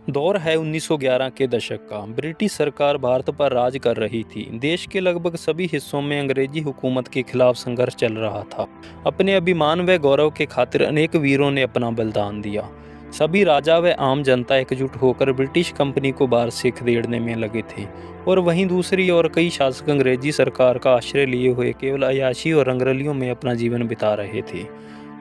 दौर है 1911 के दशक का। ब्रिटिश सरकार भारत पर राज कर रही थी। देश के लगभग सभी हिस्सों में अंग्रेजी हुकूमत के खिलाफ संघर्ष चल रहा था। अपने अभिमान व गौरव के खातिर अनेक वीरों ने अपना बलिदान दिया। सभी राजा व आम जनता एकजुट होकर ब्रिटिश कंपनी को बाहर से खदेड़ने में लगे थे और वहीं दूसरी ओर कई शासक अंग्रेजी सरकार का आश्रय लिए हुए केवल अय्याशी और रंगरलियों में अपना जीवन बिता रहे थे।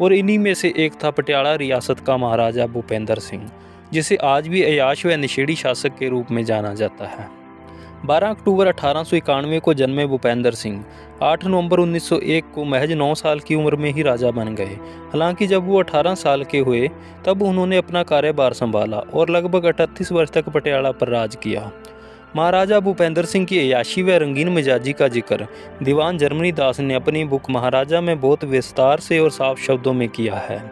और इन्हीं में से एक था पटियाला रियासत का महाराजा भूपेंद्र सिंह, जिसे आज भी अय्याश व नशेड़ी शासक के रूप में जाना जाता है। 12 अक्टूबर 1891 को जन्मे भूपेंद्र सिंह 8 नवंबर 1901 को महज 9 साल की उम्र में ही राजा बन गए। हालांकि जब वो 18 साल के हुए तब उन्होंने अपना कार्यभार संभाला और लगभग 38 वर्ष तक पटियाला पर राज किया। महाराजा भूपेंद्र सिंह की अय्याशी व रंगीन मिजाजी का जिक्र दीवान जर्मनी दास ने अपनी बुक महाराजा में बहुत विस्तार से और साफ शब्दों में किया है।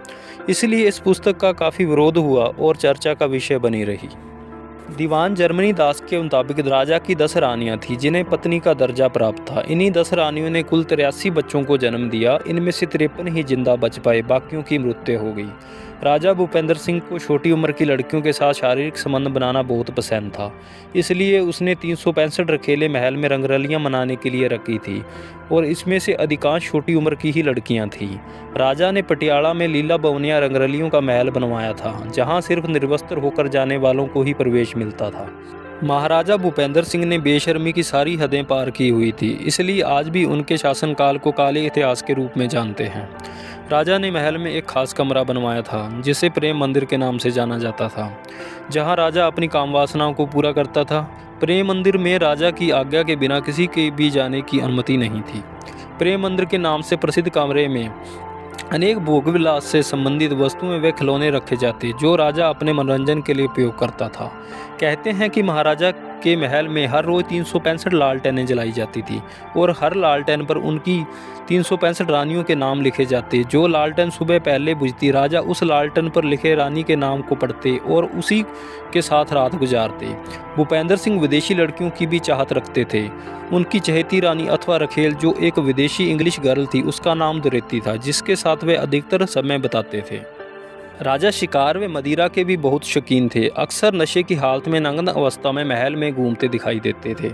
इसलिए इस पुस्तक का काफ़ी विरोध हुआ और चर्चा का विषय बनी रही। दीवान जर्मनी दास के मुताबिक राजा की 10 रानियां थीं जिन्हें पत्नी का दर्जा प्राप्त था। इन्हीं 10 रानियों ने कुल 83 बच्चों को जन्म दिया। इनमें से 53 ही जिंदा बच पाए, बाकियों की मृत्यु हो गई। राजा भूपेंद्र सिंह को छोटी उम्र की लड़कियों के साथ शारीरिक संबंध बनाना बहुत पसंद था। इसलिए उसने 365 रखेले महल में रंगरलियां मनाने के लिए रखी थी और इसमें से अधिकांश छोटी उम्र की ही लड़कियां थीं। राजा ने पटियाला में लीला बवनिया रंगरलियों का महल बनवाया था, जहां सिर्फ निर्वस्त्र होकर जाने वालों को ही प्रवेश मिलता था। महाराजा भूपेंद्र सिंह ने बेशर्मी की सारी हदें पार की हुई थी, इसलिए आज भी उनके शासनकाल को काले इतिहास के रूप में जानते हैं। राजा ने महल में एक खास कमरा बनवाया था जिसे प्रेम मंदिर के नाम से जाना जाता था, जहां राजा अपनी काम वासनाओं को पूरा करता था। प्रेम मंदिर में राजा की आज्ञा के बिना किसी के भी जाने की अनुमति नहीं थी। प्रेम मंदिर के नाम से प्रसिद्ध कमरे में अनेक भोग विलास से संबंधित वस्तुएं व खिलौने रखे जाते जो राजा अपने मनोरंजन के लिए उपयोग करता था। कहते हैं कि महाराजा के महल में हर रोज 365 लालटेनें जलाई जाती थी और हर लालटेन पर उनकी 365 रानियों के नाम लिखे जाते। जो लालटेन सुबह पहले बुझती, राजा उस लालटेन पर लिखे रानी के नाम को पढ़ते और उसी के साथ रात गुजारते। भूपेंद्र सिंह विदेशी लड़कियों की भी चाहत रखते थे। उनकी चहेती रानी अथवा रखेल, जो एक विदेशी इंग्लिश गर्ल थी, उसका नाम दुरेती था, जिसके साथ वे अधिकतर समय बिताते थे। राजा शिकार व मदिरा के भी बहुत शौकीन थे। अक्सर नशे की हालत में नग्न अवस्था में महल में घूमते दिखाई देते थे।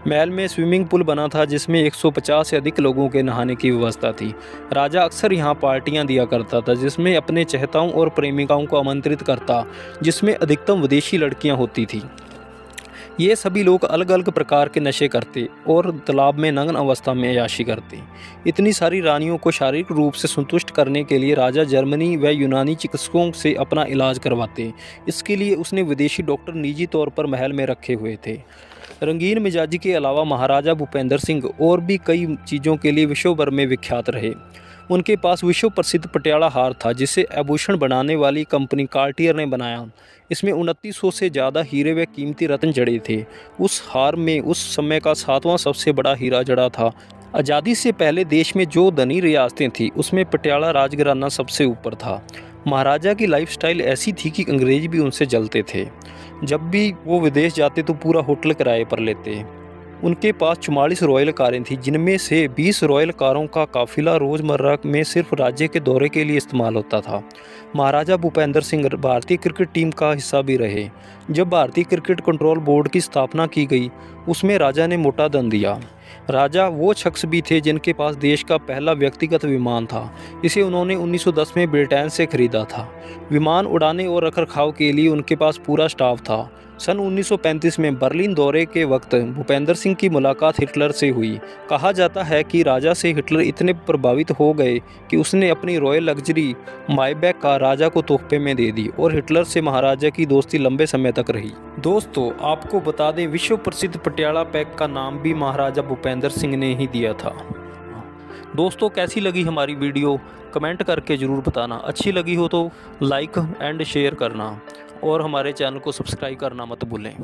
महल में स्विमिंग पूल बना था जिसमें 150 से अधिक लोगों के नहाने की व्यवस्था थी। राजा अक्सर यहाँ पार्टियाँ दिया करता था जिसमें अपने चहेताओं और प्रेमिकाओं को आमंत्रित करता, जिसमें अधिकतम विदेशी लड़कियाँ होती थीं। ये सभी लोग अलग अलग प्रकार के नशे करते और तालाब में नग्न अवस्था में अय्याशी करते। इतनी सारी रानियों को शारीरिक रूप से संतुष्ट करने के लिए राजा जर्मनी व यूनानी चिकित्सकों से अपना इलाज करवाते। इसके लिए उसने विदेशी डॉक्टर निजी तौर पर महल में रखे हुए थे। रंगीन मिजाजी के अलावा महाराजा भूपेंद्र सिंह और भी कई चीज़ों के लिए विश्व भर में विख्यात रहे। उनके पास विश्व प्रसिद्ध पटियाला हार था जिसे आभूषण बनाने वाली कंपनी कार्टियर ने बनाया। इसमें 2900 से ज़्यादा हीरे व कीमती रत्न जड़े थे। उस हार में उस समय का 7वां सबसे बड़ा हीरा जड़ा था। आज़ादी से पहले देश में जो धनी रियासतें थीं उसमें पटियाला राजघराना सबसे ऊपर था। महाराजा की लाइफस्टाइल ऐसी थी कि अंग्रेज भी उनसे जलते थे। जब भी वो विदेश जाते तो पूरा होटल किराए पर लेते। उनके पास 44 रॉयल कारें थीं, जिनमें से 20 रॉयल कारों का काफिला रोज़मर्रा में सिर्फ राज्य के दौरे के लिए इस्तेमाल होता था। महाराजा भूपेंद्र सिंह भारतीय क्रिकेट टीम का हिस्सा भी रहे। जब भारतीय क्रिकेट कंट्रोल बोर्ड की स्थापना की गई उसमें राजा ने मोटा धन दिया। राजा वो शख्स भी थे जिनके पास देश का पहला व्यक्तिगत विमान था। इसे उन्होंने 1910 में ब्रिटेन से खरीदा था। विमान उड़ाने और रखरखाव के लिए उनके पास पूरा स्टाफ था। सन 1935 में बर्लिन दौरे के वक्त भूपेंद्र सिंह की मुलाकात हिटलर से हुई। कहा जाता है कि राजा से हिटलर इतने प्रभावित हो गए कि उसने अपनी रॉयल लग्जरी मायबैक का राजा को तोहफे में दे दी और हिटलर से महाराजा की दोस्ती लंबे समय तक रही। दोस्तों, आपको बता दें, विश्व प्रसिद्ध पटियाला पैक का नाम भी महाराजा भूपेंद्र सिंह ने ही दिया था। दोस्तों, कैसी लगी हमारी वीडियो कमेंट करके ज़रूर बताना। अच्छी लगी हो तो लाइक एंड शेयर करना और हमारे चैनल को सब्सक्राइब करना मत भूलें।